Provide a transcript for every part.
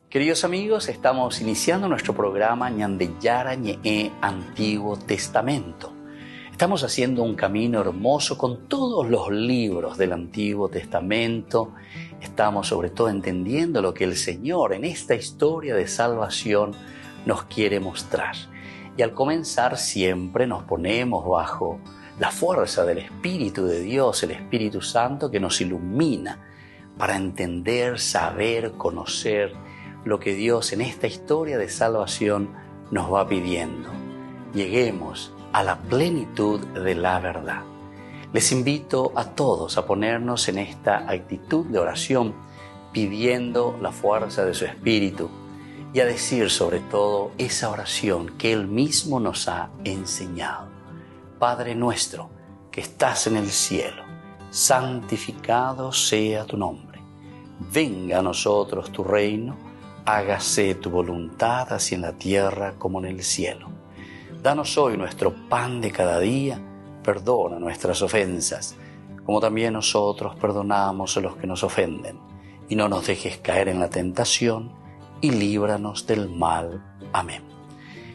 Queridos amigos, estamos iniciando nuestro programa Ñandeyara Ñe'e Antiguo Testamento. Estamos haciendo un camino hermoso con todos los libros del Antiguo Testamento. Estamos sobre todo entendiendo lo que el Señor en esta historia de salvación nos quiere mostrar. Y al comenzar siempre nos ponemos bajo la fuerza del Espíritu de Dios, el Espíritu Santo que nos ilumina para entender, saber, conocer lo que Dios en esta historia de salvación nos va pidiendo. Lleguemos a la plenitud de la verdad. Les invito a todos a ponernos en esta actitud de oración, pidiendo la fuerza de su Espíritu y a decir sobre todo esa oración que Él mismo nos ha enseñado. Padre nuestro que estás en el cielo, santificado sea tu nombre. Venga a nosotros tu reino, hágase tu voluntad así en la tierra como en el cielo. Danos hoy nuestro pan de cada día, perdona nuestras ofensas, como también nosotros perdonamos a los que nos ofenden. Y no nos dejes caer en la tentación, y líbranos del mal. Amén.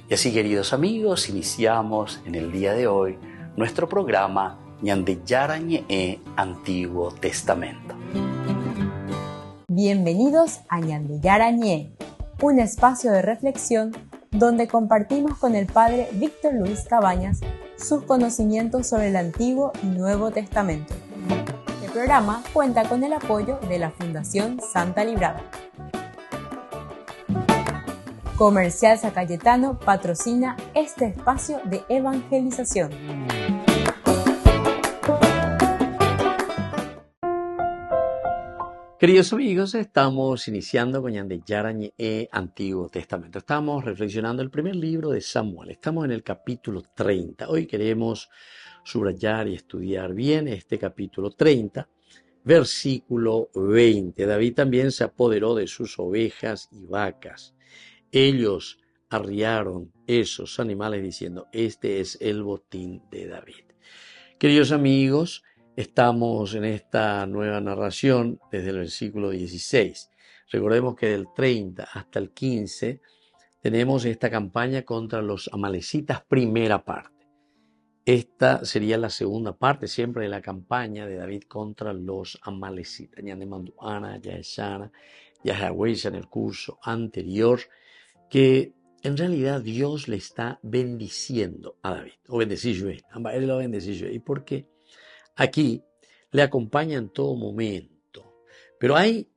Y así, queridos amigos, iniciamos en el día de hoy nuestro programa Ñandeyara Ñe'e Antiguo Testamento. Bienvenidos a Ñandeyara Ñe'e, un espacio de reflexión donde compartimos con el Padre Víctor Luis Cabañas sus conocimientos sobre el Antiguo y Nuevo Testamento. Este programa cuenta con el apoyo de la Fundación Santa Librada. Comercial San Cayetano patrocina este espacio de evangelización. Queridos amigos, estamos iniciando con Ñandeyara Ñe'e Antiguo Testamento. Estamos reflexionando el primer libro de Samuel. Estamos en el capítulo 30. Hoy queremos subrayar y estudiar bien este capítulo 30, versículo 20. David también se apoderó de sus ovejas y vacas. Ellos arriaron esos animales diciendo, este es el botín de David. Queridos amigos, estamos en esta nueva narración desde el versículo 16. Recordemos que del 30 hasta el 15 tenemos esta campaña contra los amalecitas, primera parte. Esta sería la segunda parte siempre de la campaña de David contra los amalecitas. Ya Manduana, ya Eshana, ya Yahweh en el curso anterior, que en realidad Dios le está bendiciendo a David, o bendecido, él lo bendeció. ¿Y por qué? Aquí le acompaña en todo momento, pero hay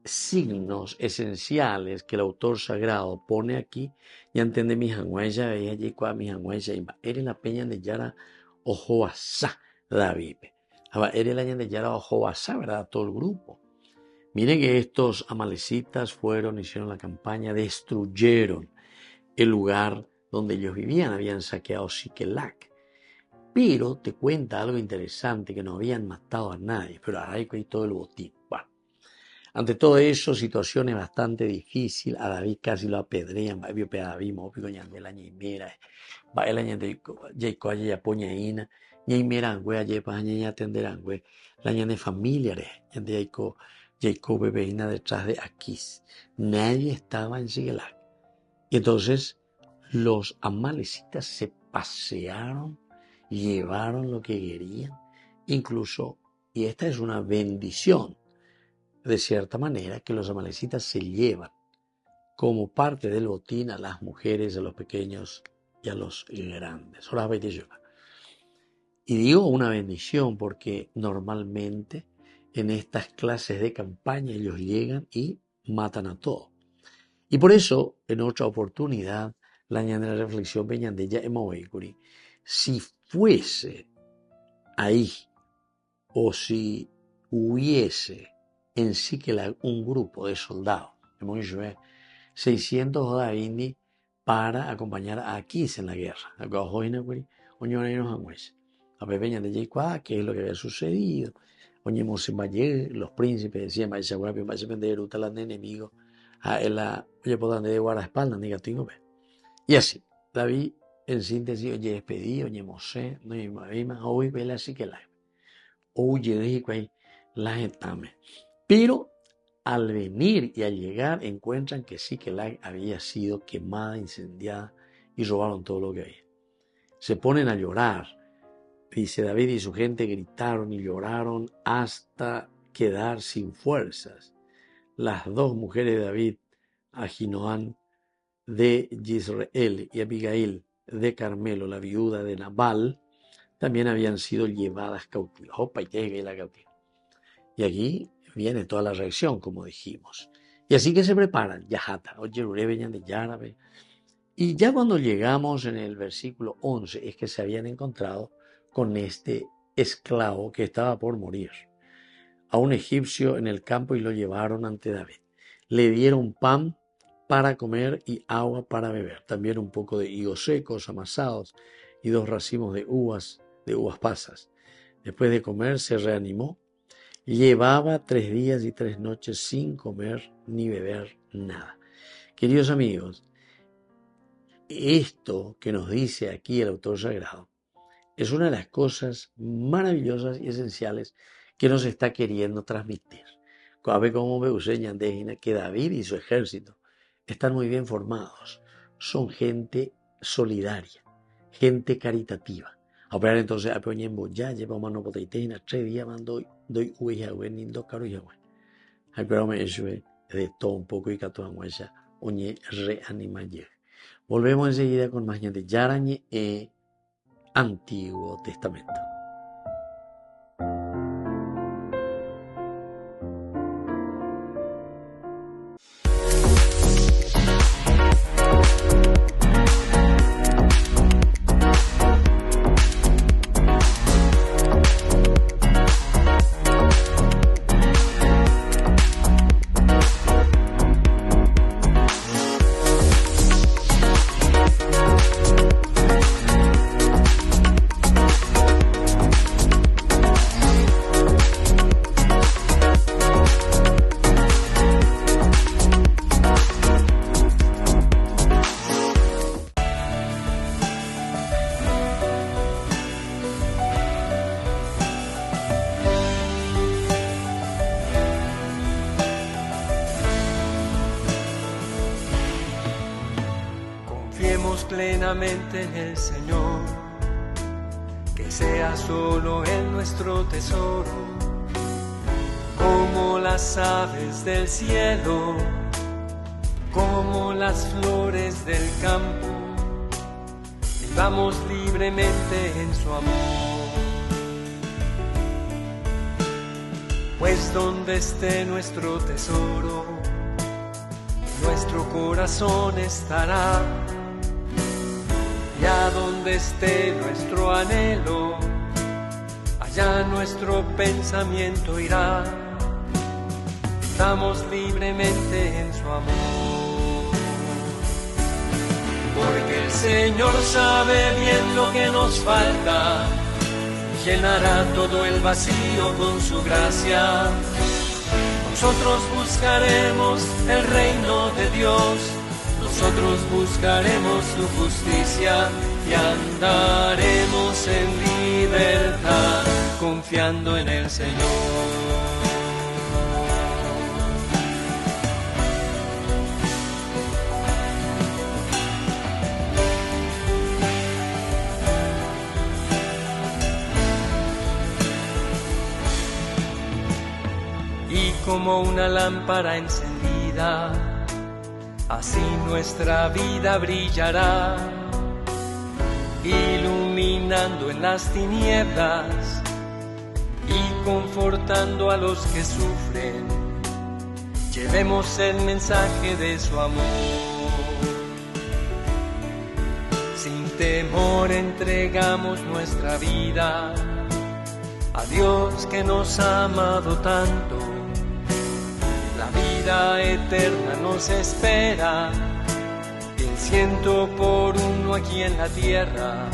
signos esenciales que el autor sagrado pone aquí, y entiende mi janguaya, ella llegó mi janguaya, y eres la peña de Yara Ojoasá, David. Eres la peña de Yara Ojoasá, ¿verdad? Todo el grupo. Miren que estos amalecitas hicieron la campaña, destruyeron el lugar donde ellos vivían, habían saqueado Siquelac. Pero te cuenta algo interesante, que no habían matado a nadie, pero ahora hay todo el botín. Bueno, ante todo eso, situaciones bastante difíciles, a David casi lo apedrean, va a David, de la ñimera, va el año de Jacob, ya poñaína, ñimera, güey, ya pa, ya atenderán, güey, la ña de familiares, de Jacob bebeína detrás de Aquís. Nadie estaba en Siquelac. Y entonces los amalecitas se pasearon, llevaron lo que querían, incluso, y esta es una bendición, de cierta manera, que los amalecitas se llevan como parte del botín a las mujeres, a los pequeños y a los grandes. Y digo una bendición porque normalmente en estas clases de campaña ellos llegan y matan a todos. Y por eso, en otra oportunidad, la reflexión venían de ella, si fuese ahí, o si hubiese en Siquelac un grupo de soldados, 600 David para acompañar a Aquís en la guerra. A Pepeña de Jacob, que es lo que había sucedido. Los príncipes decían, vaya a vender al enemigo. Oye, puedan de guardaespaldas, negativo. Y así, David, en síntesis, oye, despedí, oye, Mosé, no hay más, hoy vela así que la. Oye, dije que la jetame. Pero al venir y al llegar encuentran que Siclag había sido quemada, incendiada y robaron todo lo que había. Se ponen a llorar. Dice David y su gente gritaron y lloraron hasta quedar sin fuerzas. Las dos mujeres de David, Ahinoam de Jezreel y Abigail de Carmelo, la viuda de Nabal, también habían sido llevadas cautivas. Opa, y que la cautiva. Y aquí viene toda la reacción, como dijimos. Y así que se preparan, Yahata, oye, Urebeñan de Yarabe. Y ya cuando llegamos en el versículo 11 es que se habían encontrado con este esclavo que estaba por morir, a un egipcio en el campo, y lo llevaron ante David. Le dieron pan para comer y agua para beber, también un poco de higos secos amasados y 2 racimos de uvas pasas. Después de comer se reanimó. Llevaba 3 días y 3 noches sin comer ni beber nada. Queridos amigos, esto que nos dice aquí el autor sagrado es una de las cosas maravillosas y esenciales que nos está queriendo transmitir. Cabe como me enseñan que David y su ejército están muy bien formados. Son gente solidaria, gente caritativa. Ahora entonces apoyemos ya, lleva mano poteiteina, 3 días mando doy uyahue, nindo caro yahue. Pero me de todo un poco y catuanguaya, oñe reanima ye. Volvemos enseguida con más de Yarañe Antiguo Testamento. Plenamente en el Señor, que sea solo Él nuestro tesoro, como las aves del cielo, como las flores del campo, vivamos libremente en su amor. Pues donde esté nuestro tesoro, nuestro corazón estará. Y a donde esté nuestro anhelo, allá nuestro pensamiento irá. Estamos libremente en su amor. Porque el Señor sabe bien lo que nos falta, llenará todo el vacío con su gracia. Nosotros buscaremos el reino de Dios, nosotros buscaremos su justicia y andaremos en libertad, confiando en el Señor. Y como una lámpara encendida, así nuestra vida brillará, iluminando en las tinieblas y confortando a los que sufren. Llevemos el mensaje de su amor. Sin temor entregamos nuestra vida a Dios que nos ha amado tanto. Vida eterna nos espera, y el 100 por 1 aquí en la tierra.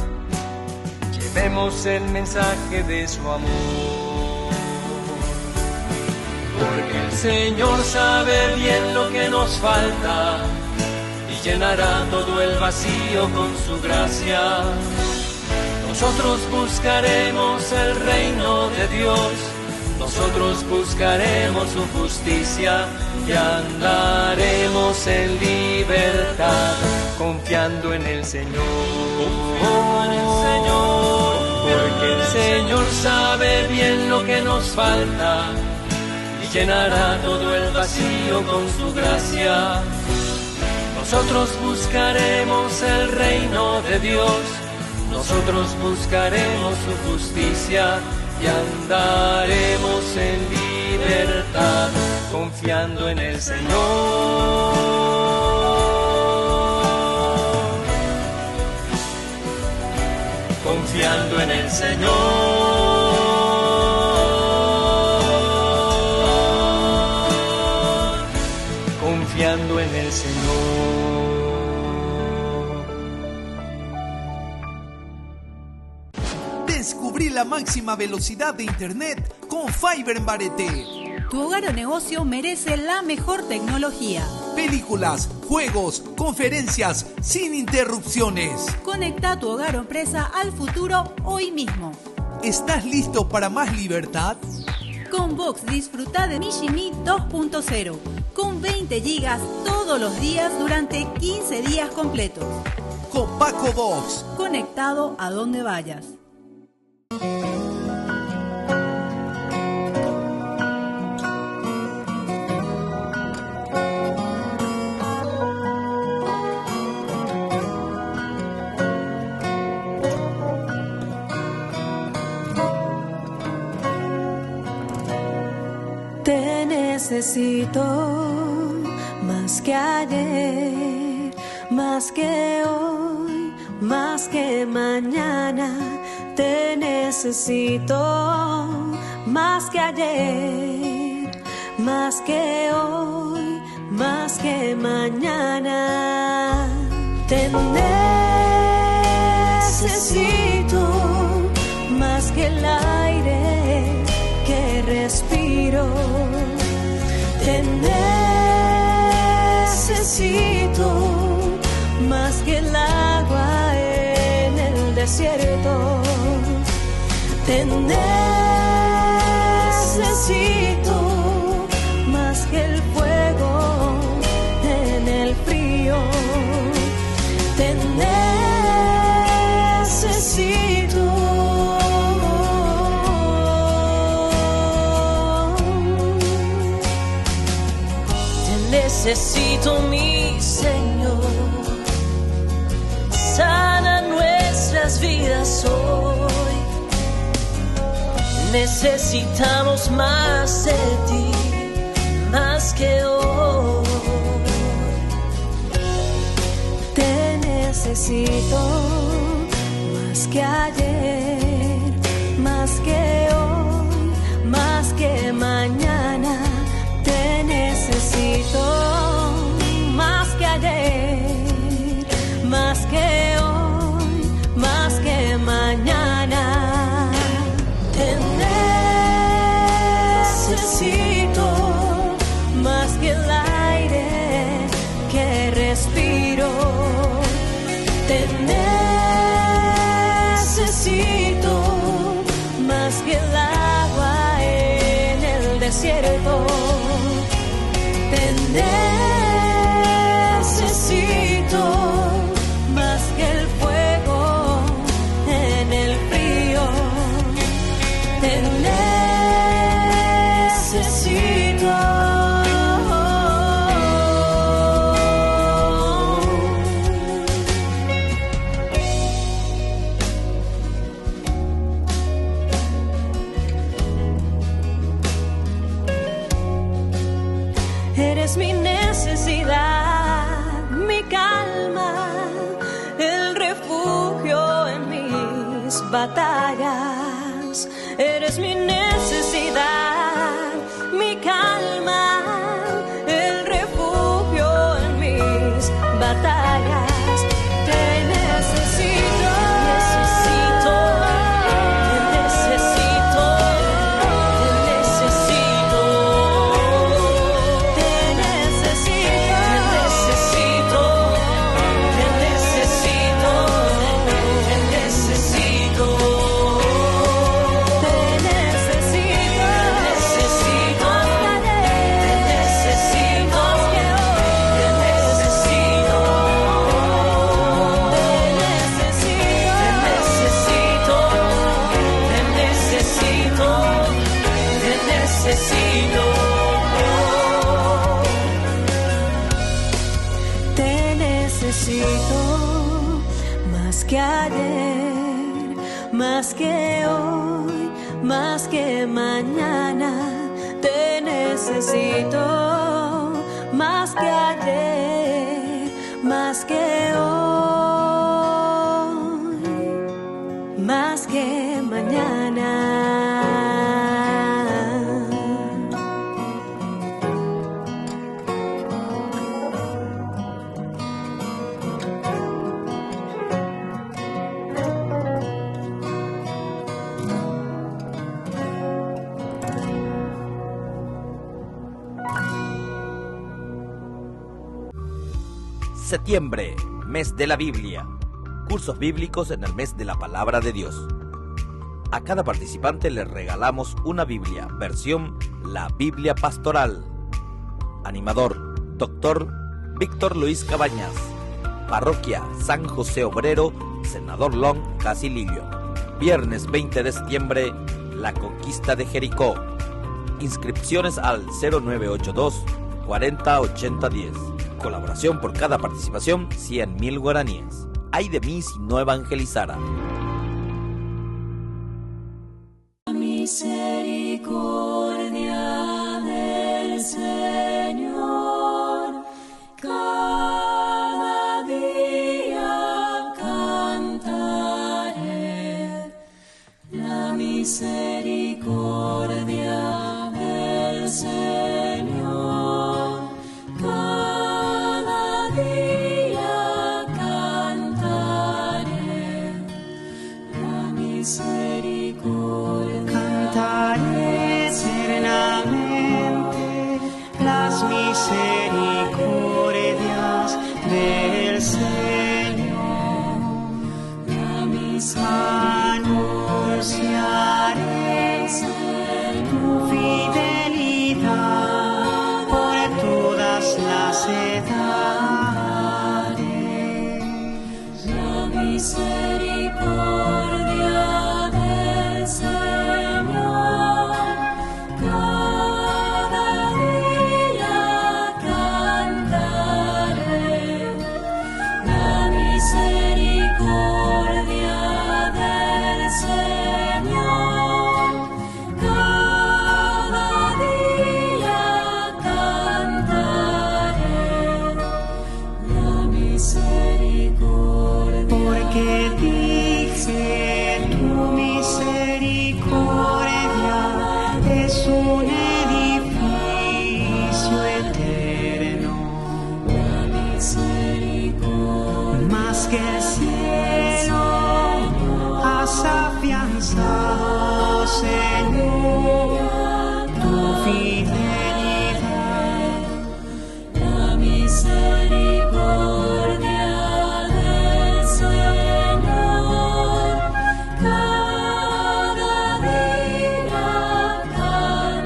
Llevemos el mensaje de su amor. Porque el Señor sabe bien lo que nos falta y llenará todo el vacío con su gracia. Nosotros buscaremos el reino de Dios, nosotros buscaremos su justicia y andaremos en libertad, confiando en el Señor. Porque el Señor sabe bien lo que nos falta y llenará todo el vacío con su gracia. Nosotros buscaremos el reino de Dios, nosotros buscaremos su justicia y andaremos en libertad, confiando en el Señor. Confiando en el Señor. Confiando en el Señor. Descubrí la máxima velocidad de internet con Fiber en Barete. Tu hogar o negocio merece la mejor tecnología. Películas, juegos, conferencias, sin interrupciones. Conecta tu hogar o empresa al futuro hoy mismo. ¿Estás listo para más libertad? Con Vox disfruta de Mishimi 2.0, con 20 gigas todos los días durante 15 días completos. Copaco Vox. Conectado a donde vayas. Te necesito más que ayer, más que hoy, más que mañana. Te necesito más que ayer, más que hoy, más que mañana. Te necesito más que el aire que respiro. Te necesito más que el agua en el desierto. Te necesito más que el fuego en el frío. Te necesito. Necesito, mi Señor, sana nuestras vidas hoy. Necesitamos más de ti, más que hoy. Te necesito más que ayer, más que hoy, más que mañana. Te necesito más que ayer, más que hoy, más que mañana. Te necesito más que el aire que respiro. Te necesito más que el agua en el desierto. Te necesito más que el fuego en el frío. Te necesito. Eres mi necesidad, mi calma, el refugio en mis batallas. Eres mi necesidad, mi calma, el refugio en mis batallas. Te necesito, necesito, te necesito, te necesito. Te necesito, te necesito, te necesito, te necesito, te necesito. necesito más que ayer, más que hoy, más que mañana. Te necesito más que ayer, más que hoy, más que mañana. Septiembre, mes de la Biblia. Cursos bíblicos en el mes de la Palabra de Dios. A cada participante le regalamos una Biblia, versión La Biblia Pastoral. Animador, Dr. Víctor Luis Cabañas. Parroquia San José Obrero, Senador Long, Casilillo. Viernes 20 de septiembre, La Conquista de Jericó. Inscripciones al 0982 40 80 10. Colaboración por cada participación, 100.000 guaraníes. Ay de mí si no evangelizara. Misericordia del Señor, cada día cantaré. La misericordia del Señor, cada día cantaré. La misericordia. Cantaré eternamente las misericordias del Señor. La misericordia. Anunciaré tu fidelidad por todas las edades. La misericordia del Señor, cada día cantaré. La misericordia del Señor, cada día cantaré. La misericordia. Porque dice tu misericordia es un edificio eterno, La misericordia. más que el cielo has afianzado, Señor, tu fidelidad. La misericordia del Señor, cada día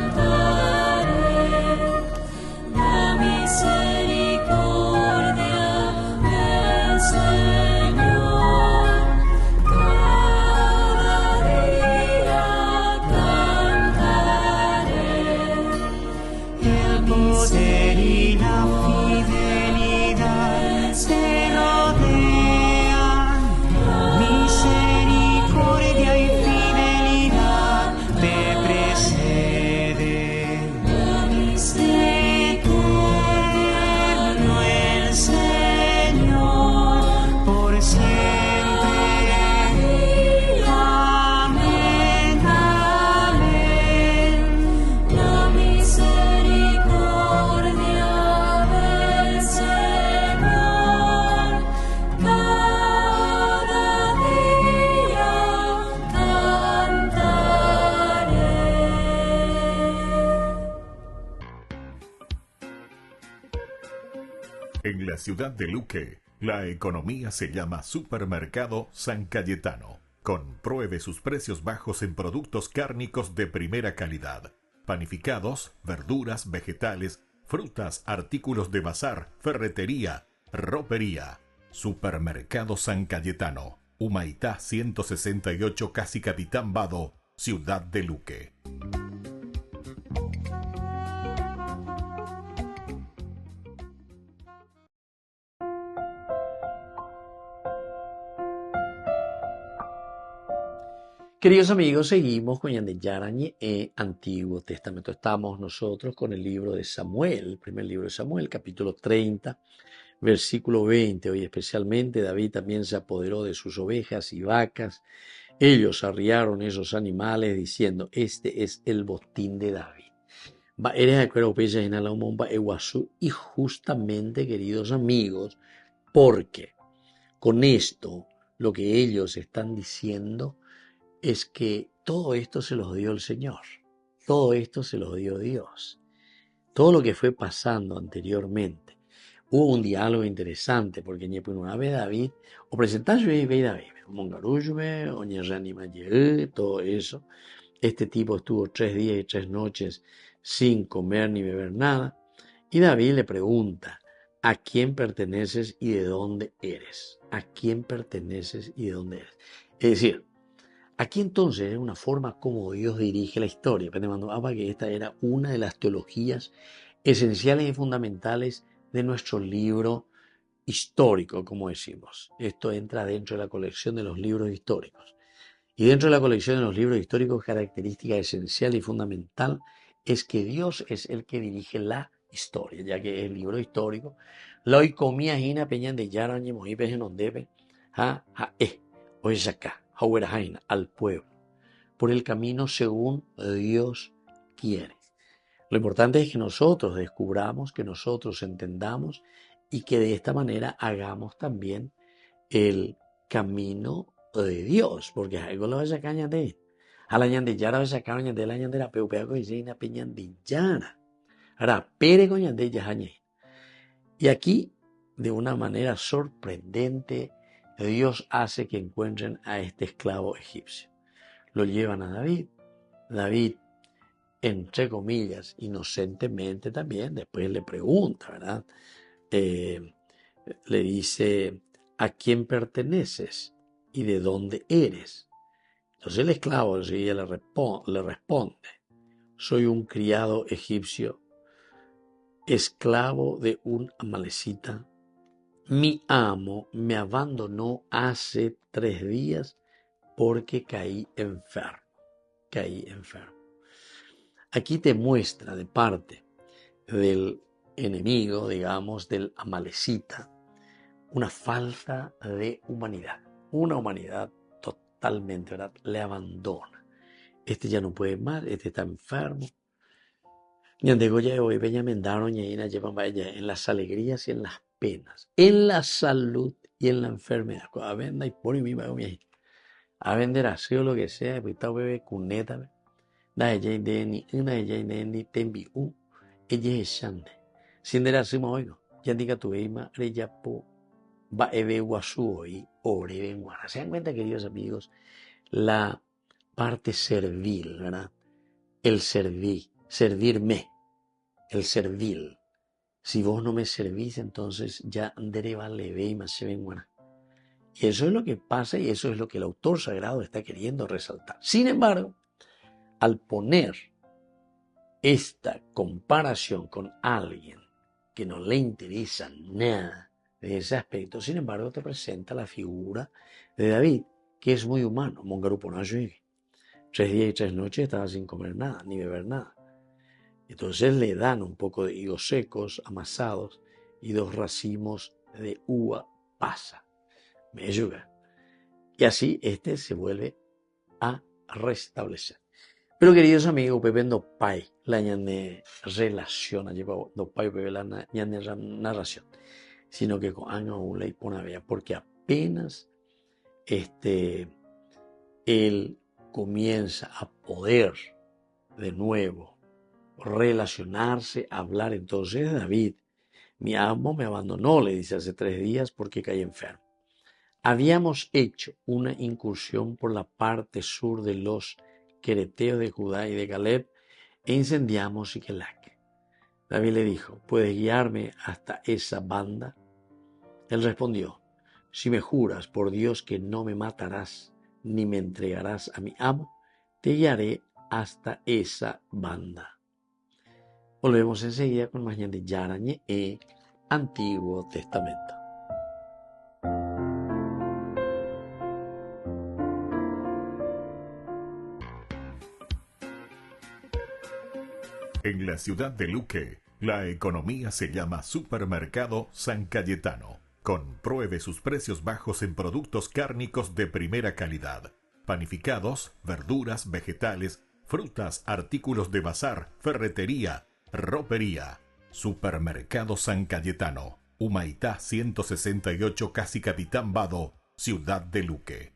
cantaré. La misericordia del Señor, cada día cantaré. El poder y la fidelidad te rodean, misericordia y fidelidad te preceden. Eterno el Señor, por siempre. Amén, amén. La misericordia del Señor, cada día cantaré. En la ciudad de Luque, la economía se llama Supermercado San Cayetano. Compruebe sus precios bajos en productos cárnicos de primera calidad. Panificados, verduras, vegetales, frutas, artículos de bazar, ferretería, ropería. Supermercado San Cayetano. Humaitá 168, Casi Capitán Vado, ciudad de Luque. Queridos amigos, seguimos con Yande Yarañe Antiguo Testamento. Estamos nosotros con el libro de Samuel, el primer libro de Samuel, capítulo 30, versículo 20. Hoy especialmente David también se apoderó de sus ovejas y vacas. Ellos arriaron esos animales diciendo, este es el botín de David. Y justamente, queridos amigos, porque con esto lo que ellos están diciendo es que todo esto se los dio el Señor, todo esto se los dio Dios, todo lo que fue pasando anteriormente. Hubo un diálogo interesante porque una vez David, o presentarse y ve David, Mongarujbe, o todo eso. Este tipo estuvo 3 días y 3 noches sin comer ni beber nada. Y David le pregunta, ¿a quién perteneces y de dónde eres? ¿A quién perteneces y de dónde eres? Es decir, aquí entonces es una forma como Dios dirige la historia. Que esta era una de las teologías esenciales y fundamentales de nuestro libro histórico, como decimos. Esto entra dentro de la colección de los libros históricos. Y dentro de la colección de los libros históricos, característica esencial y fundamental es que Dios es el que dirige la historia, ya que es el libro histórico. La oikomía hina peñan de yarañe mojipe en ondebe, oisaka, hauerajaina, al pueblo, por el camino según Dios quiere. Lo importante es que nosotros descubramos, que nosotros entendamos y que de esta manera hagamos también el camino de Dios, porque algo lo vaya a cañar de a la ñandillara vaya a cañar de la ñandera peupea con ella peñandillara. Ahora, pere con ñandella jañe. Y aquí, de una manera sorprendente, Dios hace que encuentren a este esclavo egipcio. Lo llevan a David. David, entre comillas, inocentemente también, después le pregunta, ¿verdad? Le dice, ¿a quién perteneces y de dónde eres? Entonces el esclavo enseguida le responde, soy un criado egipcio, esclavo de un amalecita. Mi amo me abandonó hace 3 días porque caí enfermo. Aquí te muestra de parte del enemigo, digamos, del amalecita, una falta de humanidad. Una humanidad totalmente, ¿verdad? Le abandona. Este ya no puede más, este está enfermo. En las alegrías y en las penas, en la salud y en la enfermedad. A vender así o lo que sea, pues está bebé cuneta. Da ella ni una ella ni tembi ella es shande. Sin de la sima oigo, ya diga tu eima, reya po, va ebe guasu hoy, ore benguara. ¿Se dan cuenta, queridos amigos? La parte servil, ¿verdad? El servirme, el servil. Si vos no me servís, entonces ya dereva leve y más se benguara. Y eso es lo que pasa y eso es lo que el autor sagrado está queriendo resaltar. Sin embargo, al poner esta comparación con alguien que no le interesa nada de ese aspecto, sin embargo te presenta la figura de David, que es muy humano. Mongaruponayo, 3 días y 3 noches estaba sin comer nada, ni beber nada. Entonces le dan un poco de higos secos, amasados, y 2 racimos de uva pasa. Me ayuda. Y así este se vuelve a restablecer. Pero queridos amigos, Pepe no pai la ñane relación, no pai Pepe la ñane narración, sino que con año una y pone vea, porque apenas él comienza a poder de nuevo relacionarse, hablar, entonces David, mi amo me abandonó, le dice hace 3 días porque caí enfermo. Habíamos hecho una incursión por la parte sur de los quereteos de Judá y de Caleb e incendiamos Siquelac. David le dijo, ¿puedes guiarme hasta esa banda? Él respondió, si me juras por Dios que no me matarás ni me entregarás a mi amo, te guiaré hasta esa banda. Volvemos enseguida con más de Yarañe Antiguo Testamento. En la ciudad de Luque, la economía se llama Supermercado San Cayetano. Compruebe sus precios bajos en productos cárnicos de primera calidad. Panificados, verduras, vegetales, frutas, artículos de bazar, ferretería, ropería. Supermercado San Cayetano. Humaitá 168, Casi Capitán Vado, ciudad de Luque.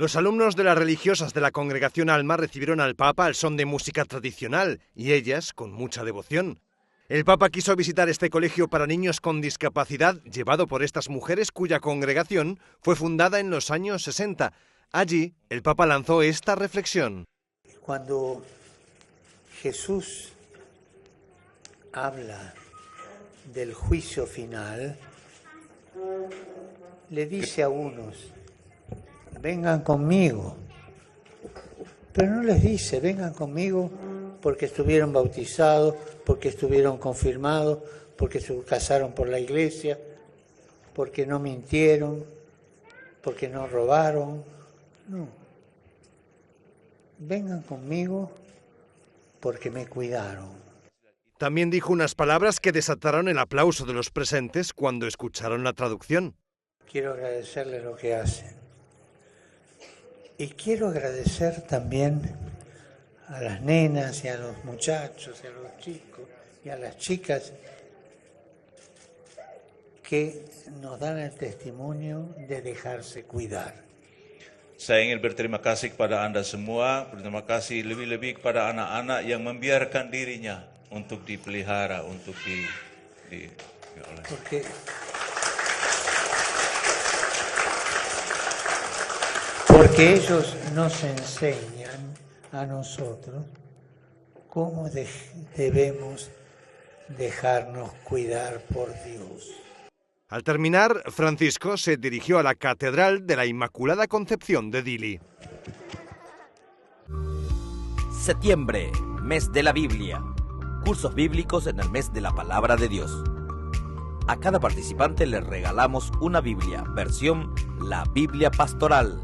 Los alumnos de las religiosas de la Congregación Alma recibieron al Papa al son de música tradicional y ellas con mucha devoción. El Papa quiso visitar este colegio para niños con discapacidad llevado por estas mujeres cuya congregación fue fundada en los años 60. Allí, el Papa lanzó esta reflexión. Cuando Jesús habla del juicio final, le dice a unos: vengan conmigo, pero no les dice vengan conmigo porque estuvieron bautizados, porque estuvieron confirmados, porque se casaron por la iglesia, porque no mintieron, porque no robaron. No, vengan conmigo porque me cuidaron. También dijo unas palabras que desataron el aplauso de los presentes cuando escucharon la traducción. Quiero agradecerles lo que hacen. Y quiero agradecer también a las nenas y a los muchachos y a los chicos y a las chicas que nos dan el testimonio de dejarse cuidar. Saya ingin berterima kasih kepada Anda semua, berterima kasih lebih-lebih kepada anak-anak yang membiarkan dirinya untuk dipelihara, untuk Porque ellos nos enseñan a nosotros cómo debemos dejarnos cuidar por Dios. Al terminar, Francisco se dirigió a la Catedral de la Inmaculada Concepción de Dili. Septiembre, mes de la Biblia. Cursos bíblicos en el mes de la Palabra de Dios. A cada participante le regalamos una Biblia, versión La Biblia Pastoral.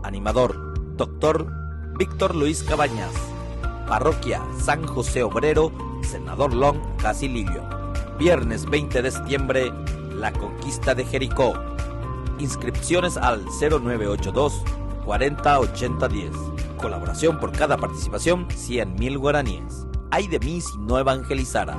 Animador, Dr. Víctor Luis Cabañas. Parroquia San José Obrero, Senador Long, Casilillo. Viernes 20 de septiembre, la conquista de Jericó. Inscripciones al 0982 40 80 10. Colaboración por cada participación, 100.000 guaraníes. Ay de mí si no evangelizara.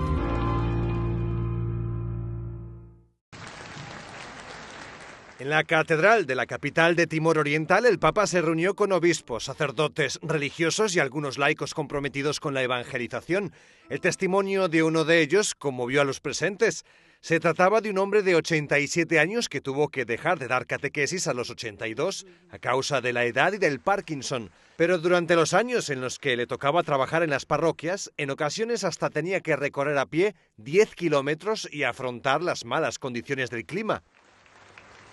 En la catedral de la capital de Timor Oriental, el Papa se reunió con obispos, sacerdotes, religiosos y algunos laicos comprometidos con la evangelización. El testimonio de uno de ellos conmovió a los presentes. Se trataba de un hombre de 87 años que tuvo que dejar de dar catequesis a los 82 a causa de la edad y del Parkinson. Pero durante los años en los que le tocaba trabajar en las parroquias, en ocasiones hasta tenía que recorrer a pie 10 kilómetros y afrontar las malas condiciones del clima.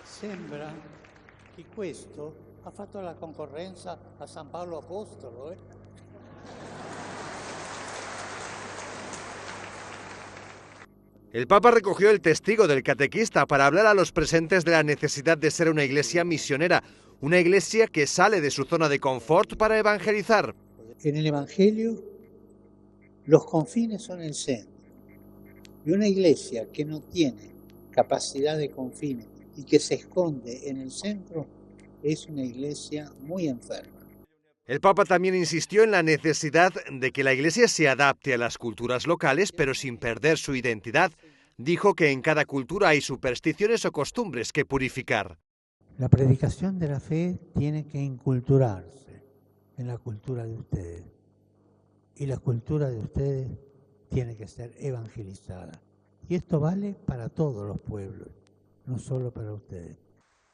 Sembra che questo ha fatto la concorrenza a San Paolo Apostolo. El Papa recogió el testigo del catequista para hablar a los presentes de la necesidad de ser una iglesia misionera, una iglesia que sale de su zona de confort para evangelizar. En el Evangelio, los confines son el centro. Y una iglesia que no tiene capacidad de confines y que se esconde en el centro es una iglesia muy enferma. El Papa también insistió en la necesidad de que la Iglesia se adapte a las culturas locales, pero sin perder su identidad. Dijo que en cada cultura hay supersticiones o costumbres que purificar. La predicación de la fe tiene que inculturarse en la cultura de ustedes. Y la cultura de ustedes tiene que ser evangelizada. Y esto vale para todos los pueblos, no solo para ustedes.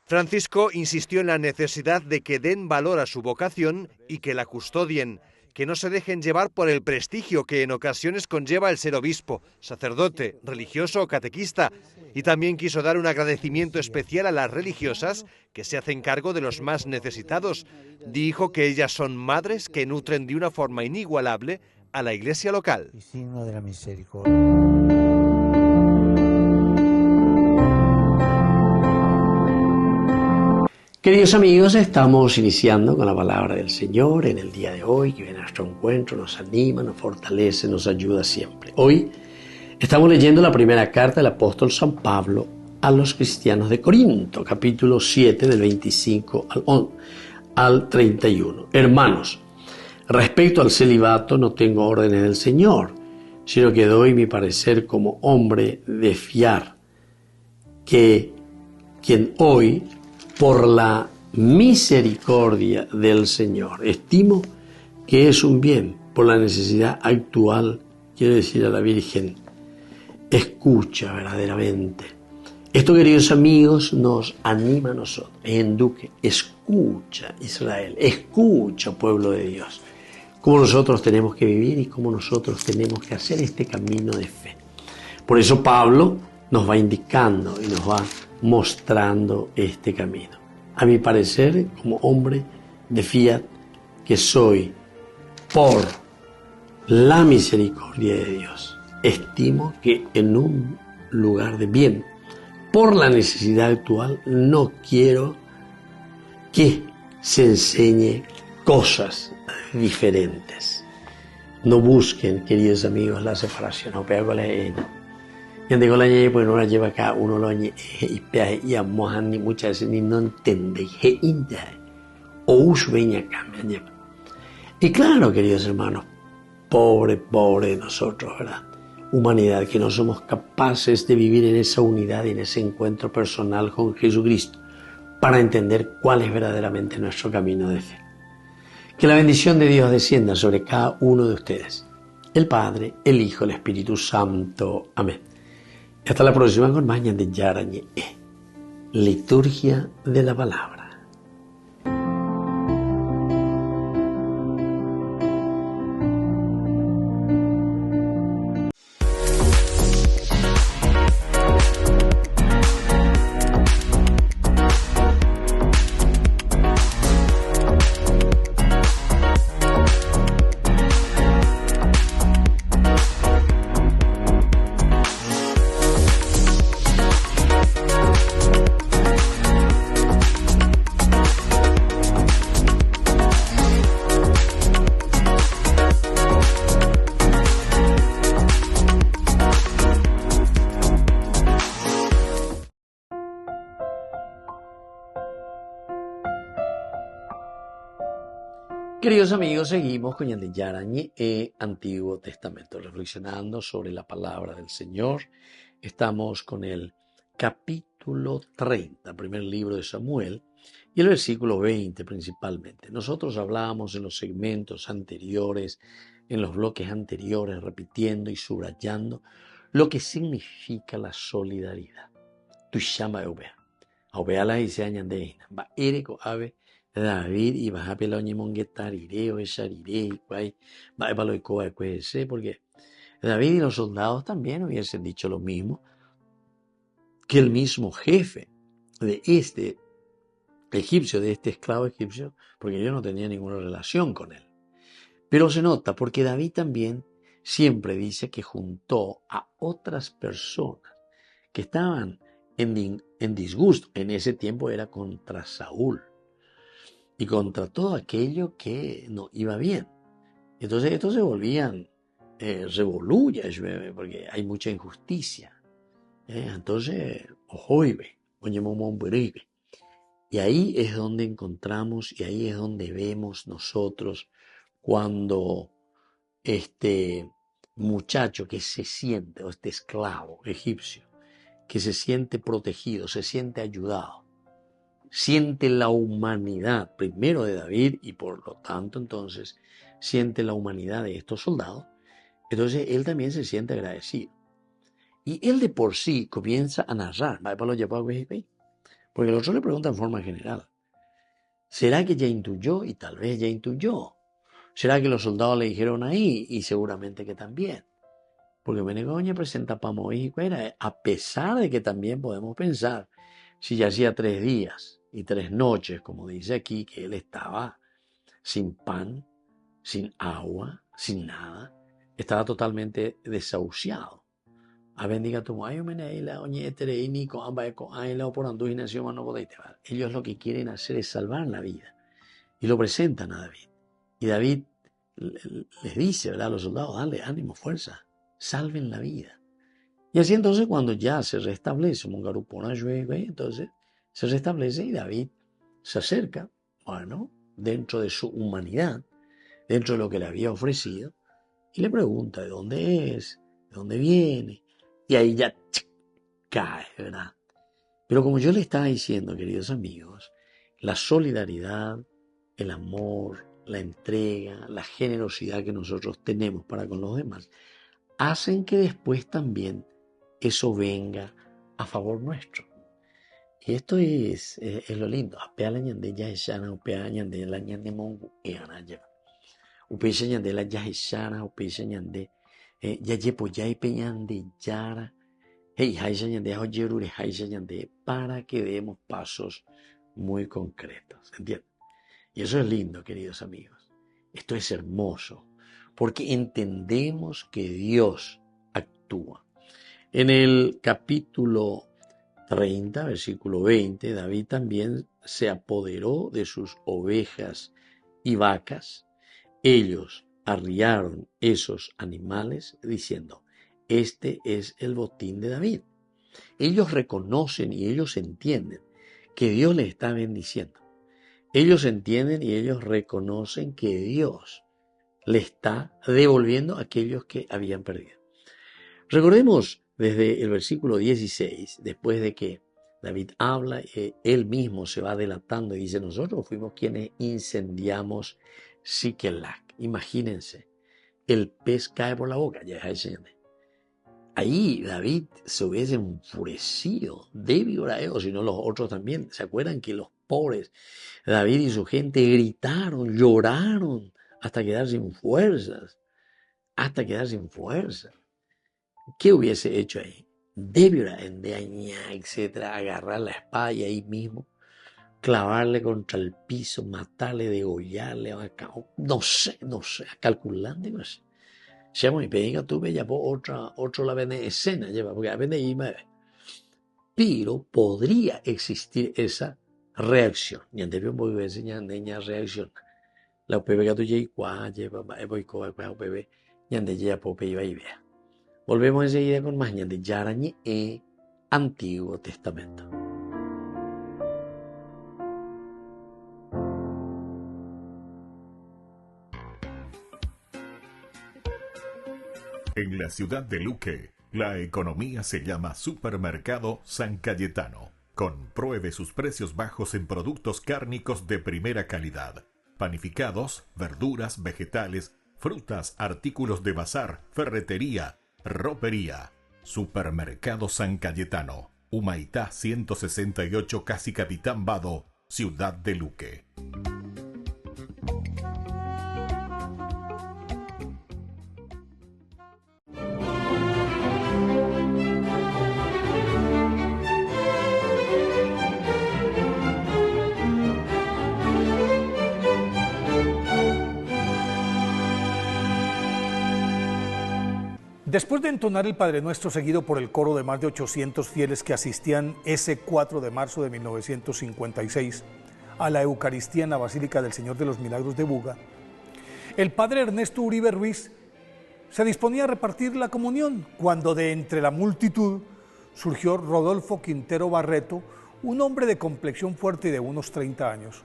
Francisco insistió en la necesidad de que den valor a su vocación y que la custodien, que no se dejen llevar por el prestigio que en ocasiones conlleva el ser obispo, sacerdote, religioso o catequista, y también quiso dar un agradecimiento especial a las religiosas que se hacen cargo de los más necesitados. Dijo que ellas son madres que nutren de una forma inigualable a la iglesia local. Y signo de la misericordia. Queridos amigos, estamos iniciando con la palabra del Señor en el día de hoy, que viene a nuestro encuentro, nos anima, nos fortalece, nos ayuda siempre. Hoy estamos leyendo la primera carta del apóstol San Pablo a los cristianos de Corinto, capítulo 7, del 25 al 31. Hermanos, respecto al celibato no tengo órdenes del Señor, sino que doy mi parecer como hombre de fiar, que quien hoy, por la misericordia del Señor, estimo que es un bien, por la necesidad actual, quiero decir a la Virgen, escucha verdaderamente. Esto, queridos amigos, nos anima a nosotros. En Duque, escucha Israel, escucha pueblo de Dios, cómo nosotros tenemos que vivir y cómo nosotros tenemos que hacer este camino de fe. Por eso Pablo nos va indicando y nos va mostrando este camino. A mi parecer, como hombre de fiat que soy, por la misericordia de Dios, estimo que en un lugar de bien, por la necesidad actual, no quiero que se enseñe cosas diferentes. No busquen, queridos amigos, la separación. No pego la y digo la ñe, pues no la lleva acá, uno lo ñe y peaje y amojan ni muchas veces ni no entiende que inda o usveña cambia. Y claro, queridos hermanos, pobre de nosotros, ¿verdad? Humanidad, que no somos capaces de vivir en esa unidad y en ese encuentro personal con Jesucristo para entender cuál es verdaderamente nuestro camino de fe. Que la bendición de Dios descienda sobre cada uno de ustedes, el Padre, el Hijo, el Espíritu Santo. Amén. Hasta la próxima con más de Yarañe, Liturgia de la Palabra. queridos amigos, seguimos con el Yarañe Antiguo Testamento, reflexionando sobre la palabra del Señor. Estamos con el capítulo 30, primer libro de Samuel, y el versículo 20 principalmente. Nosotros hablábamos en los segmentos anteriores, en los bloques anteriores, repitiendo y subrayando lo que significa la solidaridad. Tu llama Eubea. Eubea la dice añandeina. Va ereko ave David y va a peloñe monguetarireo, esharirei, guay, va a paloicoa, porque David y los soldados también hubiesen dicho lo mismo que el mismo jefe de este egipcio, de este esclavo egipcio, porque yo no tenía ninguna relación con él. Pero se nota porque David también siempre dice que juntó a otras personas que estaban en disgusto. En ese tiempo era contra Saúl y contra todo aquello que no iba bien. Entonces estos se volvían revolullas, porque hay mucha injusticia. Entonces, ojoibe, oñemomomberebe. Y ahí es donde encontramos y ahí es donde vemos nosotros cuando este muchacho que se siente, o este esclavo egipcio, que se siente protegido, se siente ayudado, siente la humanidad primero de David y por lo tanto entonces siente la humanidad de estos soldados, entonces él también se siente agradecido. Y él de por sí comienza a narrar, porque el otro le pregunta en forma general, ¿será que ya intuyó? Y tal vez ya intuyó. ¿Será que los soldados le dijeron ahí? Y seguramente que también. Porque Benegoña presenta para México era, a pesar de que también podemos pensar, si ya hacía 3 días y 3 noches, como dice aquí, que él estaba sin pan, sin agua, sin nada, estaba totalmente desahuciado. A bendiga tu mayo meneila oñe tereini con ambaeco aila por anduinación mano podeiteval. Ellos lo que quieren hacer es salvar la vida y lo presentan a David. Y David les dice, ¿verdad?, a los soldados, dale ánimo, fuerza, salven la vida. Y así entonces cuando ya se restablece, entonces se restablece y David se acerca, bueno, dentro de su humanidad, dentro de lo que le había ofrecido, y le pregunta de dónde es, de dónde viene, y ahí ya cae, ¿verdad? Pero como yo le estaba diciendo, queridos amigos, la solidaridad, el amor, la entrega, la generosidad que nosotros tenemos para con los demás, hacen que después también eso venga a favor nuestro. Y esto es lo lindo. Apea la ñande ya eshana, upea ñande la ñande mongu eana lleva. Upea ñande la ya eshana, upea ñande ya yepo ya ipe ñande yara. Hey, haisha ñande hoyerure, haisha ñande, para que demos pasos muy concretos. ¿Entienden? Y eso es lindo, queridos amigos. Esto es hermoso, porque entendemos que Dios actúa. En el capítulo 30, versículo 20, David también se apoderó de sus ovejas y vacas. Ellos arriaron esos animales diciendo, este es el botín de David. Ellos reconocen y ellos entienden que Dios les está bendiciendo. Ellos entienden y ellos reconocen que Dios le está devolviendo a aquellos que habían perdido. Recordemos desde el versículo 16, después de que David habla, él mismo se va delatando y dice, nosotros fuimos quienes incendiamos Siquelac. Imagínense, el pez cae por la boca, ya es el ahí David se hubiese enfurecido, David Oraeo, sino los otros también. ¿Se acuerdan que los pobres, David y su gente gritaron, lloraron hasta quedar sin fuerzas? Hasta quedar sin fuerzas. ¿Qué hubiese hecho ahí? David endeañar, etcétera, agarrar la espada y ahí mismo clavarle contra el piso, matarle, degollarle, no sé, calculando, no sé. Siamo i pega tu bella otra la vene escena lleva porque vende y me pero podría existir esa reacción y ante bien voy a enseñar niña reacción la pega tu y qua lleva voy con el bebé y ande ya pope iba y vea. Volvemos enseguida con más de Yarañe Antiguo Testamento. En la ciudad de Luque, la economía se llama Supermercado San Cayetano. Compruebe sus precios bajos en productos cárnicos de primera calidad. Panificados, verduras, vegetales, frutas, artículos de bazar, ferretería, ropería. Supermercado San Cayetano. Humaitá 168, Casi Capitán Vado, ciudad de Luque. Después de entonar el Padre Nuestro seguido por el coro de más de 800 fieles que asistían ese 4 de marzo de 1956 a la Eucaristía en la Basílica del Señor de los Milagros de Buga, el Padre Ernesto Uribe Ruiz se disponía a repartir la comunión cuando de entre la multitud surgió Rodolfo Quintero Barreto, un hombre de complexión fuerte y de unos 30 años,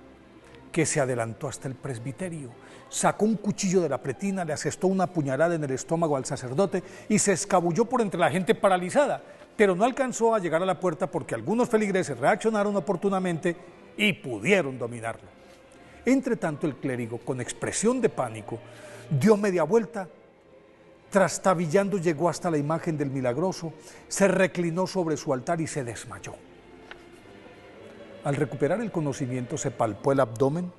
que se adelantó hasta el presbiterio, sacó un cuchillo de la pretina, le asestó una puñalada en el estómago al sacerdote y se escabulló por entre la gente paralizada, pero no alcanzó a llegar a la puerta porque algunos feligreses reaccionaron oportunamente y pudieron dominarlo. Entre tanto, el clérigo, con expresión de pánico, dio media vuelta, trastabillando llegó hasta la imagen del milagroso, se reclinó sobre su altar y se desmayó. Al recuperar el conocimiento se palpó el abdomen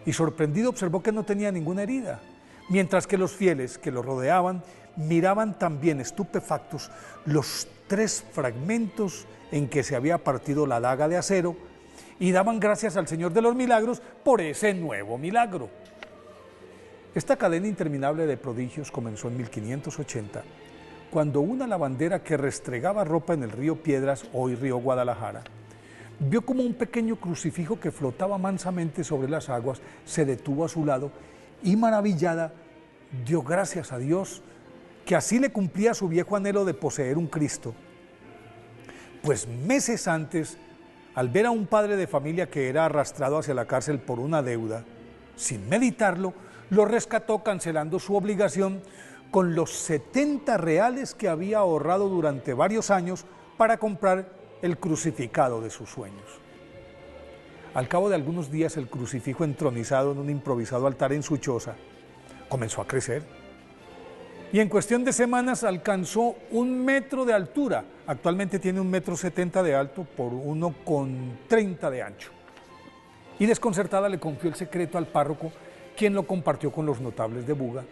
y sorprendido observó que no tenía ninguna herida, mientras que los fieles que lo rodeaban miraban también estupefactos los 3 fragmentos en que se había partido la daga de acero y daban gracias al Señor de los Milagros por ese nuevo milagro. Esta cadena interminable de prodigios comenzó en 1580, cuando una lavandera que restregaba ropa en el río Piedras, hoy río Guadalajara, vio como un pequeño crucifijo que flotaba mansamente sobre las aguas, se detuvo a su lado y maravillada dio gracias a Dios que así le cumplía su viejo anhelo de poseer un Cristo. Pues meses antes, al ver a un padre de familia que era arrastrado hacia la cárcel por una deuda, sin meditarlo, lo rescató cancelando su obligación con los 70 reales que había ahorrado durante varios años para comprar el crucificado de sus sueños. Al cabo de algunos días, el crucifijo entronizado en un improvisado altar en su choza comenzó a crecer y en cuestión de semanas alcanzó 1 metro de altura. Actualmente tiene 1,70 m de alto por 1,30 m de ancho. Y desconcertada le confió el secreto al párroco, quien lo compartió con los notables de Buga.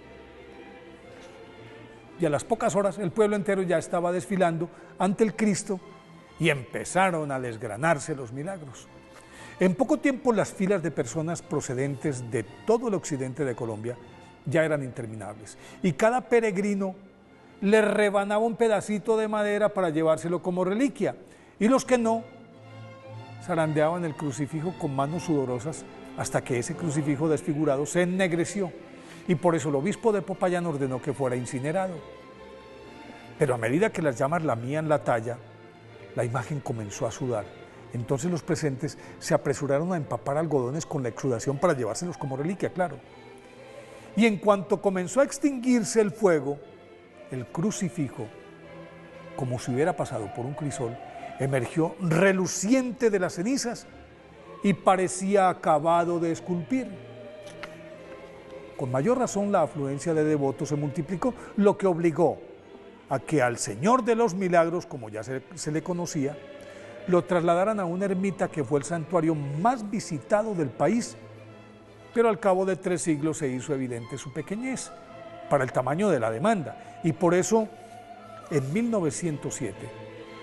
Y a las pocas horas el pueblo entero ya estaba desfilando ante el Cristo y empezaron a desgranarse los milagros. En poco tiempo las filas de personas procedentes de todo el occidente de Colombia ya eran interminables y cada peregrino le rebanaba un pedacito de madera para llevárselo como reliquia, y los que no zarandeaban el crucifijo con manos sudorosas hasta que ese crucifijo desfigurado se ennegreció, y por eso el obispo de Popayán ordenó que fuera incinerado. Pero a medida que las llamas lamían la talla, la imagen comenzó a sudar. Entonces los presentes se apresuraron a empapar algodones con la exudación para llevárselos como reliquia, claro. Y en cuanto comenzó a extinguirse el fuego, el crucifijo, como si hubiera pasado por un crisol, emergió reluciente de las cenizas y parecía acabado de esculpir. Con mayor razón la afluencia de devotos se multiplicó, lo que obligó a que al Señor de los Milagros, como ya se le conocía, lo trasladaran a una ermita que fue el santuario más visitado del país, pero al cabo de 3 siglos se hizo evidente su pequeñez para el tamaño de la demanda, y por eso en 1907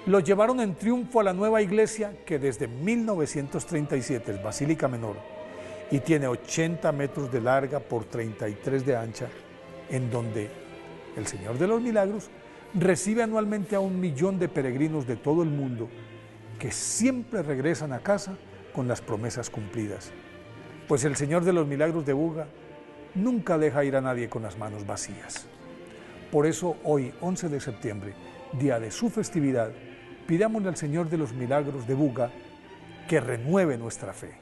lo llevaron en triunfo a la nueva iglesia, que desde 1937 es Basílica Menor y tiene 80 metros de larga por 33 de ancha, en donde el Señor de los Milagros recibe anualmente a 1 millón de peregrinos de todo el mundo que siempre regresan a casa con las promesas cumplidas. Pues el Señor de los Milagros de Buga nunca deja ir a nadie con las manos vacías. Por eso hoy, 11 de septiembre, día de su festividad, pidámosle al Señor de los Milagros de Buga que renueve nuestra fe.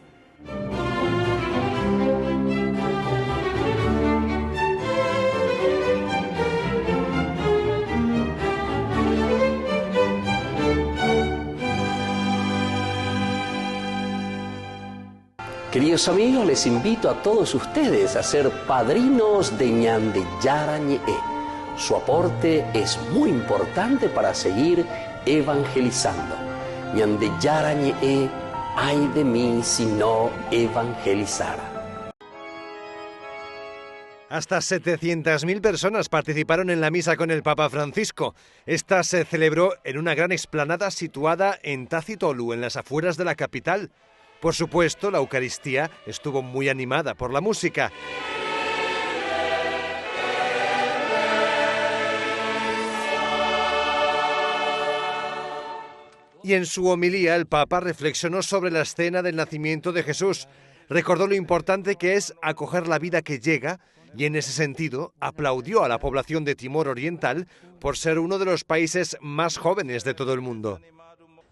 Queridos amigos, les invito a todos ustedes a ser padrinos de Ñande Yara Ñe'e. Su aporte es muy importante para seguir evangelizando. Ñande Yara Ñe'e, ay de mí si no evangelizara. Hasta 700.000 personas participaron en la misa con el Papa Francisco. Esta se celebró en una gran explanada situada en Tacitolu, en las afueras de la capital. Por supuesto, la Eucaristía estuvo muy animada por la música. Y en su homilía el Papa reflexionó sobre la escena del nacimiento de Jesús. Recordó lo importante que es acoger la vida que llega y en ese sentido aplaudió a la población de Timor Oriental por ser uno de los países más jóvenes de todo el mundo.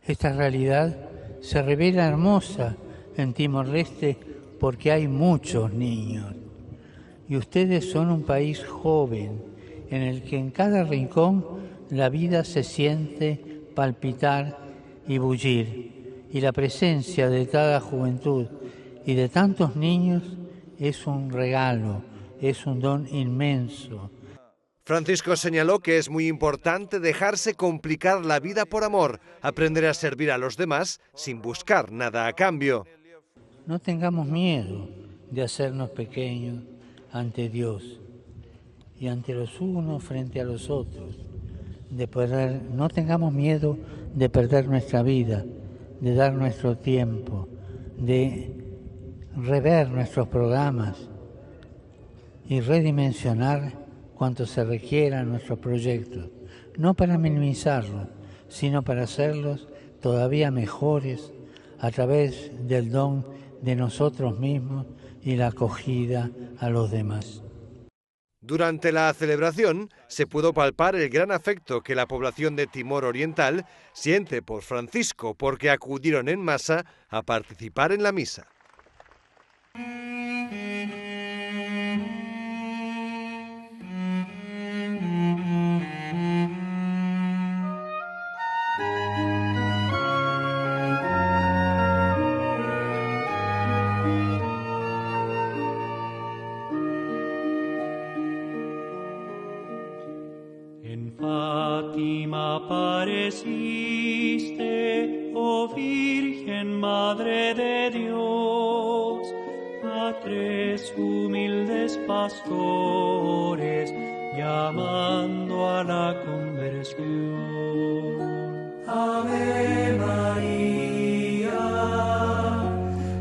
Esta realidad se revela hermosa en Timor-Leste porque hay muchos niños y ustedes son un país joven en el que en cada rincón la vida se siente palpitar y bullir, y la presencia de cada juventud y de tantos niños es un regalo, es un don inmenso. Francisco señaló que es muy importante dejarse complicar la vida por amor, aprender a servir a los demás sin buscar nada a cambio. No tengamos miedo de hacernos pequeños ante Dios y ante los unos frente a los otros. No tengamos miedo de perder nuestra vida, de dar nuestro tiempo, de rever nuestros programas y redimensionar cuanto se requiera en nuestros proyectos, no para minimizarlos, sino para hacerlos todavía mejores a través del don de nosotros mismos y la acogida a los demás. Durante la celebración se pudo palpar el gran afecto que la población de Timor Oriental siente por Francisco, porque acudieron en masa a participar en la misa. Fátima apareciste, oh Virgen Madre de Dios, a 3 humildes pastores llamando a la conversión. Ave María,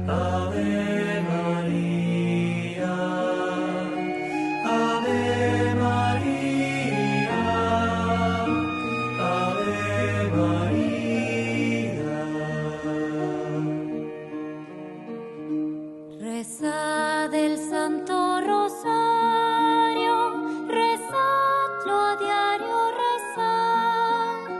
Ave María, Ave María. Reza del Santo Rosario, rezadlo a diario, rezad,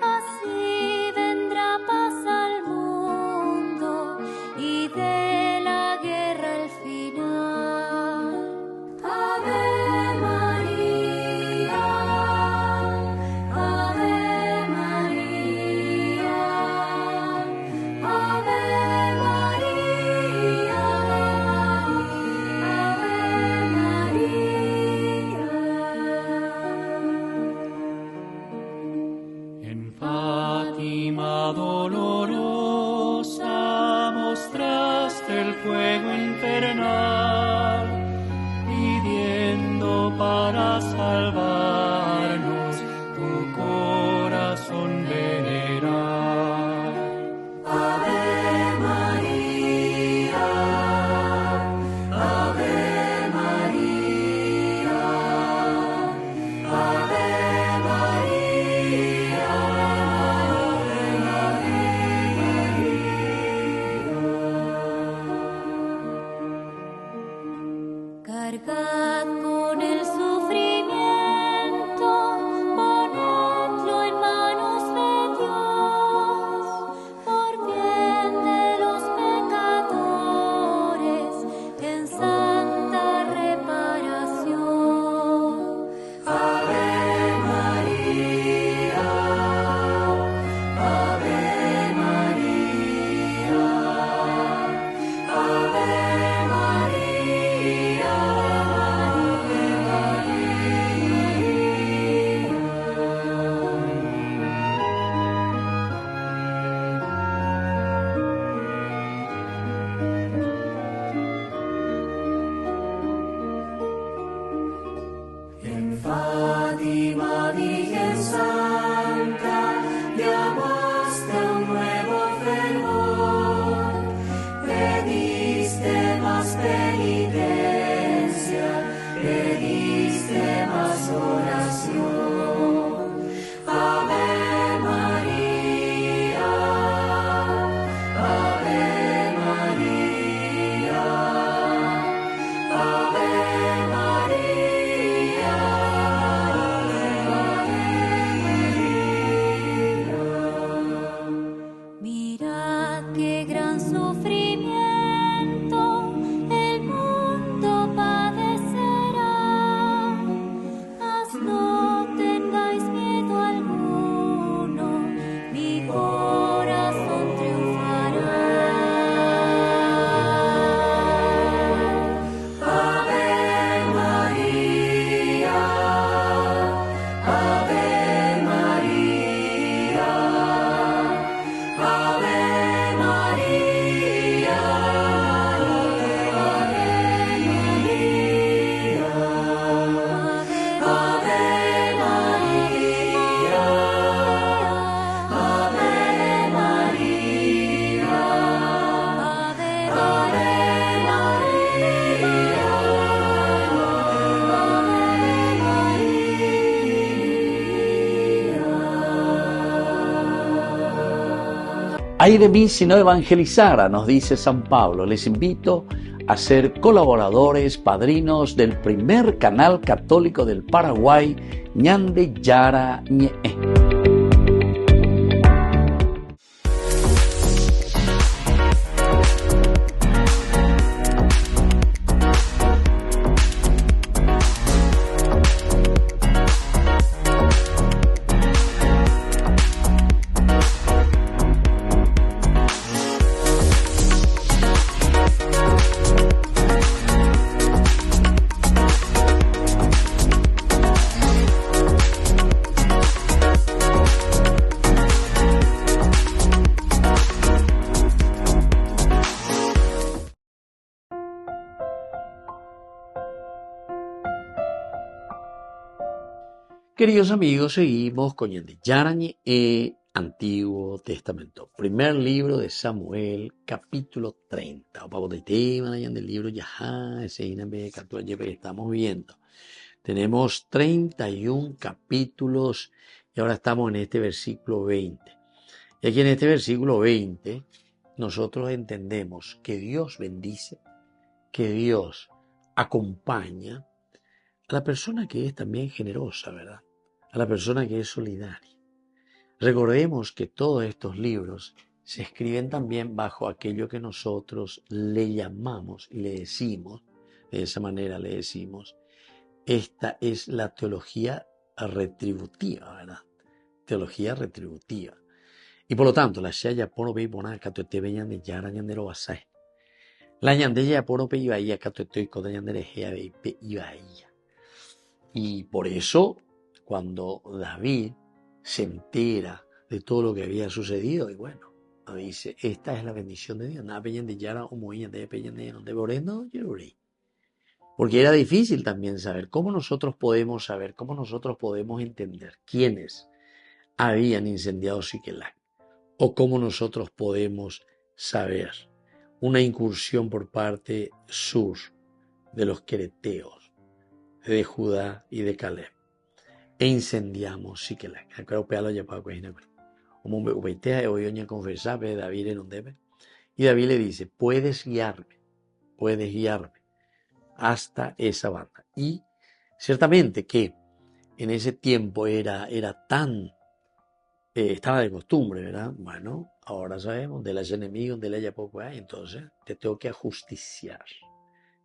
así vendrá paz al mundo y de la guerra el final. Ave María, Ave María, Ave dolorosa mostraste el fuego infernal, pidiendo para salvarnos tu corazón venerar. Ave María, Ave María, Ave María. Cargad con el sufrimiento Ay de mí si no evangelizara, nos dice San Pablo. Les invito a ser colaboradores, padrinos del primer canal católico del Paraguay, Ñande Yara Ñe'e. Queridos amigos, seguimos con Ñande Yara Ñe'e, Antiguo Testamento. Primer libro de Samuel, capítulo 30. Vamos de tema del libro Yahá, ese que estamos viendo. Tenemos 31 capítulos y ahora estamos en este versículo 20. Y aquí en este versículo 20 nosotros entendemos que Dios bendice, que Dios acompaña a la persona que es también generosa, ¿verdad? A la persona que es solidaria. Recordemos que todos estos libros se escriben también bajo aquello que nosotros le llamamos y le decimos, de esa manera le decimos, esta es la teología retributiva, ¿verdad? Teología retributiva. Y por lo tanto, la Shaya Poro Beibona, Catote Beñande Yara Ñandero Basai. La Ñandella Poro Peibaía, Catote y Coda Ñandere Gea Beipe Ibaía. Y por eso, cuando David se entera de todo lo que había sucedido, y bueno, dice, esta es la bendición de Dios. Porque era difícil también saber cómo nosotros podemos entender quiénes habían incendiado Siquelac, o cómo nosotros podemos saber una incursión por parte sur de los quereteos, de Judá y de Caleb. E incendiamos Siquelac. Y David le dice, puedes guiarme hasta esa banda. Y ciertamente que en ese tiempo era tan, estaba de costumbre, ¿verdad? Bueno, ahora sabemos, de los enemigos, de la Yapocuá, entonces te tengo que ajusticiar,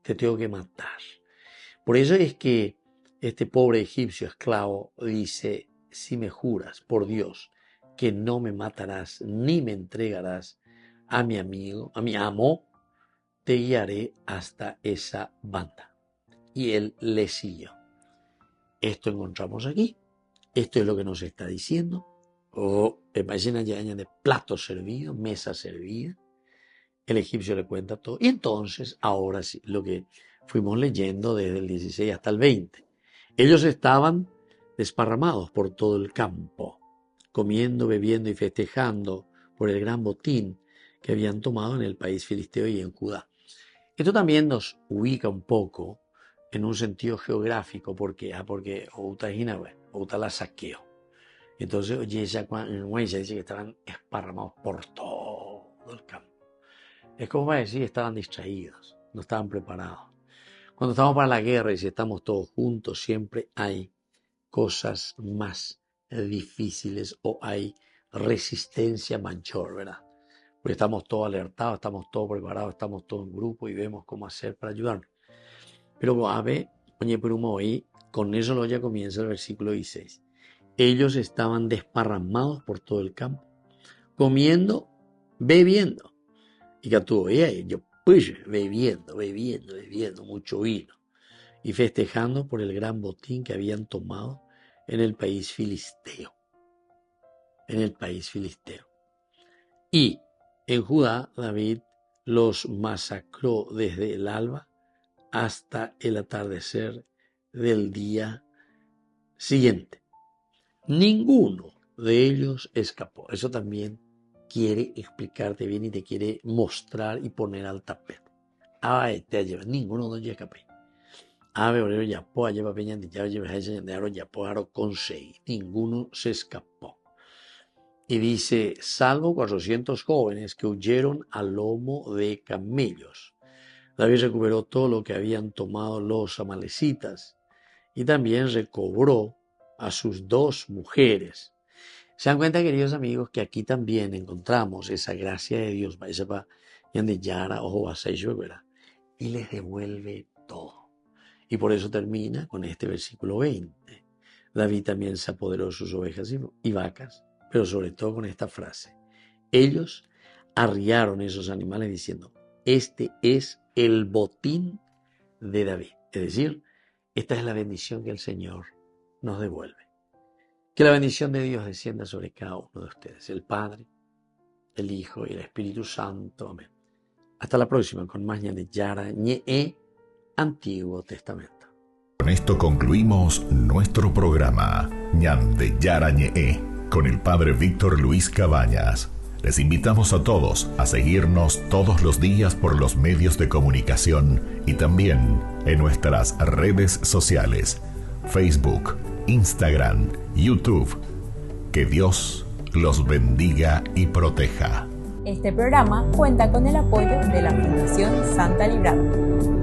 te tengo que matar. Por eso es que este pobre egipcio esclavo dice, si me juras por Dios que no me matarás ni me entregarás a mi amigo, a mi amo, te guiaré hasta esa banda. Y él le siguió. Esto encontramos aquí. Esto es lo que nos está diciendo. Imagina ya de plato servido, mesa servida. El egipcio le cuenta todo. Y entonces, ahora sí, lo que fuimos leyendo desde el 16 hasta el 20. Ellos estaban desparramados por todo el campo, comiendo, bebiendo y festejando por el gran botín que habían tomado en el país filisteo y en Judá. Esto también nos ubica un poco en un sentido geográfico, porque Outa la saqueó. Entonces, oye, ella dice que estaban esparramados por todo el campo. Es como para decir, estaban distraídos, no estaban preparados. Cuando estamos para la guerra y si estamos todos juntos, siempre hay cosas más difíciles o hay resistencia mayor, ¿verdad? Porque estamos todos alertados, estamos todos preparados, estamos todos en grupo y vemos cómo hacer para ayudarnos. Pero a ver, oye, pero hoy, con eso lo ya comienza el versículo 16. Ellos estaban desparramados por todo el campo, comiendo, bebiendo. Y que tú, yo pues bebiendo, mucho vino. Y festejando por el gran botín que habían tomado en el país filisteo. Y en Judá, David los masacró desde el alba hasta el atardecer del día siguiente. Ninguno de ellos escapó. Eso también quiere explicarte bien y te quiere mostrar y poner al tapete. Ninguno de ellos escapó. Ninguno se escapó. Y dice, salvo 400 jóvenes que huyeron al lomo de camellos. David recuperó todo lo que habían tomado los amalecitas y también recobró a sus 2 mujeres. Se dan cuenta, queridos amigos, que aquí también encontramos esa gracia de Dios, y les devuelve todo. Y por eso termina con este versículo 20. David también se apoderó de sus ovejas y vacas, pero sobre todo con esta frase. Ellos arriaron esos animales diciendo, este es el botín de David. Es decir, esta es la bendición que el Señor nos devuelve. Que la bendición de Dios descienda sobre cada uno de ustedes, el Padre, el Hijo y el Espíritu Santo. Amén. Hasta la próxima con más Ñande Yara Ñe Antiguo Testamento. Con esto concluimos nuestro programa Ñande Yara Ñe con el Padre Víctor Luis Cabañas. Les invitamos a todos a seguirnos todos los días por los medios de comunicación y también en nuestras redes sociales, Facebook, Instagram, YouTube. Que Dios los bendiga y proteja. Este programa cuenta con el apoyo de la Fundación Santa Librada.